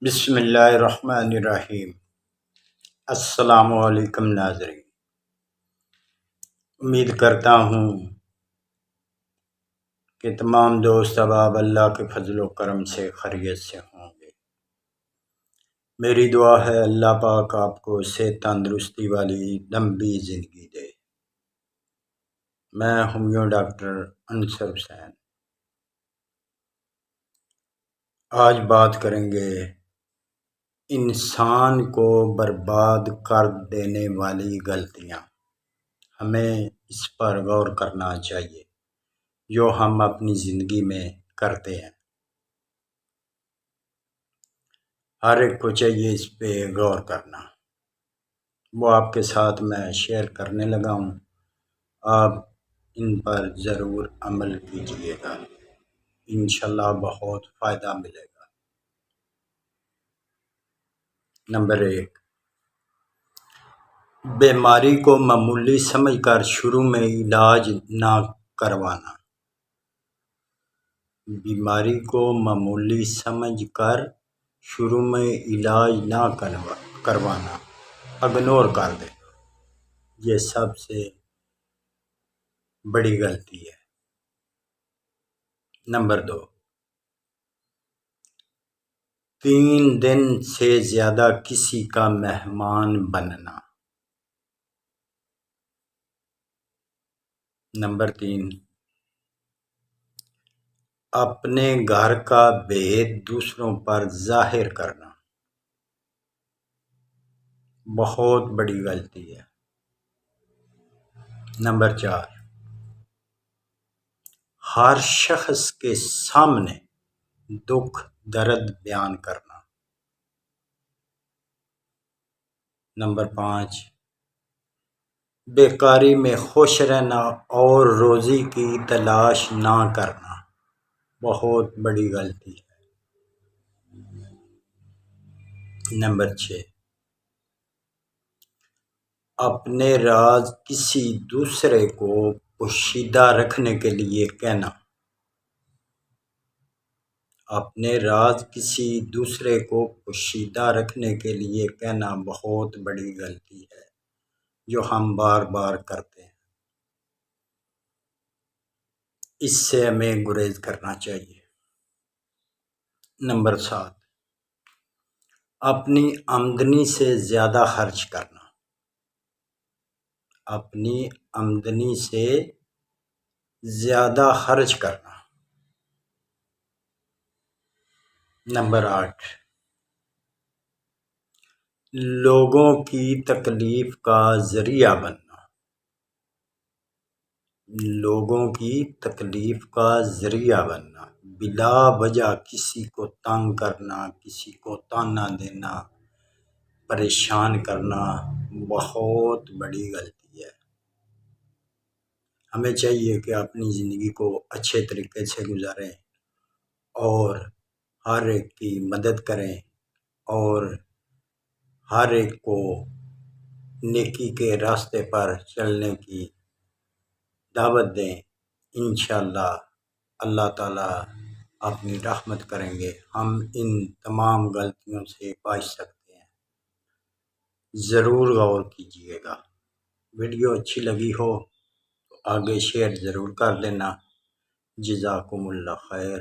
بسم اللہ الرحمن الرحیم۔ السلام علیکم ناظرین، امید کرتا ہوں کہ تمام دوست احباب اللہ کے فضل و کرم سے خیریت سے ہوں گے۔ میری دعا ہے اللہ پاک آپ کو صحت تندرستی والی لمبی زندگی دے۔ میں ہوں ڈاکٹر انصر حسین۔ آج بات کریں گے انسان کو برباد کر دینے والی غلطیاں۔ ہمیں اس پر غور کرنا چاہیے جو ہم اپنی زندگی میں کرتے ہیں۔ ہر ایک کو چاہیے اس پہ غور کرنا۔ وہ آپ کے ساتھ میں شیئر کرنے لگا ہوں، آپ ان پر ضرور عمل کیجیے گا، انشاءاللہ بہت فائدہ ملے گا۔ نمبر 1، بیماری کو معمولی سمجھ کر شروع میں علاج نہ کروانا۔ بیماری کو معمولی سمجھ کر شروع میں علاج نہ کروانا، اگنور کر دینا، یہ سب سے بڑی غلطی ہے۔ نمبر 2، 3 دن سے زیادہ کسی کا مہمان بننا۔ نمبر 3، اپنے گھر کا بھید دوسروں پر ظاہر کرنا، بہت بڑی غلطی ہے۔ نمبر 4، ہر شخص کے سامنے دکھ درد بیان کرنا۔ نمبر 5، بیکاری میں خوش رہنا اور روزی کی تلاش نہ کرنا، بہت بڑی غلطی ہے۔ نمبر 6، اپنے راز کسی دوسرے کو پوشیدہ رکھنے کے لیے کہنا۔ اپنے راز کسی دوسرے کو پوشیدہ رکھنے کے لیے کہنا بہت بڑی غلطی ہے جو ہم بار بار کرتے ہیں۔ اس سے ہمیں گریز کرنا چاہیے۔ نمبر 7، اپنی آمدنی سے زیادہ خرچ کرنا۔ اپنی آمدنی سے زیادہ خرچ کرنا۔ نمبر 8، لوگوں کی تکلیف کا ذریعہ بننا۔ لوگوں کی تکلیف کا ذریعہ بننا، بلا وجہ کسی کو تنگ کرنا، کسی کو تانا دینا، پریشان کرنا، بہت بڑی غلطی ہے۔ ہمیں چاہیے کہ اپنی زندگی کو اچھے طریقے سے گزاریں اور ہر ایک کی مدد کریں اور ہر ایک کو نیکی کے راستے پر چلنے کی دعوت دیں۔ انشاءاللہ اللہ تعالیٰ اپنی رحمت کریں گے، ہم ان تمام غلطیوں سے بچ سکتے ہیں۔ ضرور غور کیجیے گا۔ ویڈیو اچھی لگی ہو تو آگے شیئر ضرور کر دینا۔ جزاکم اللہ خیر۔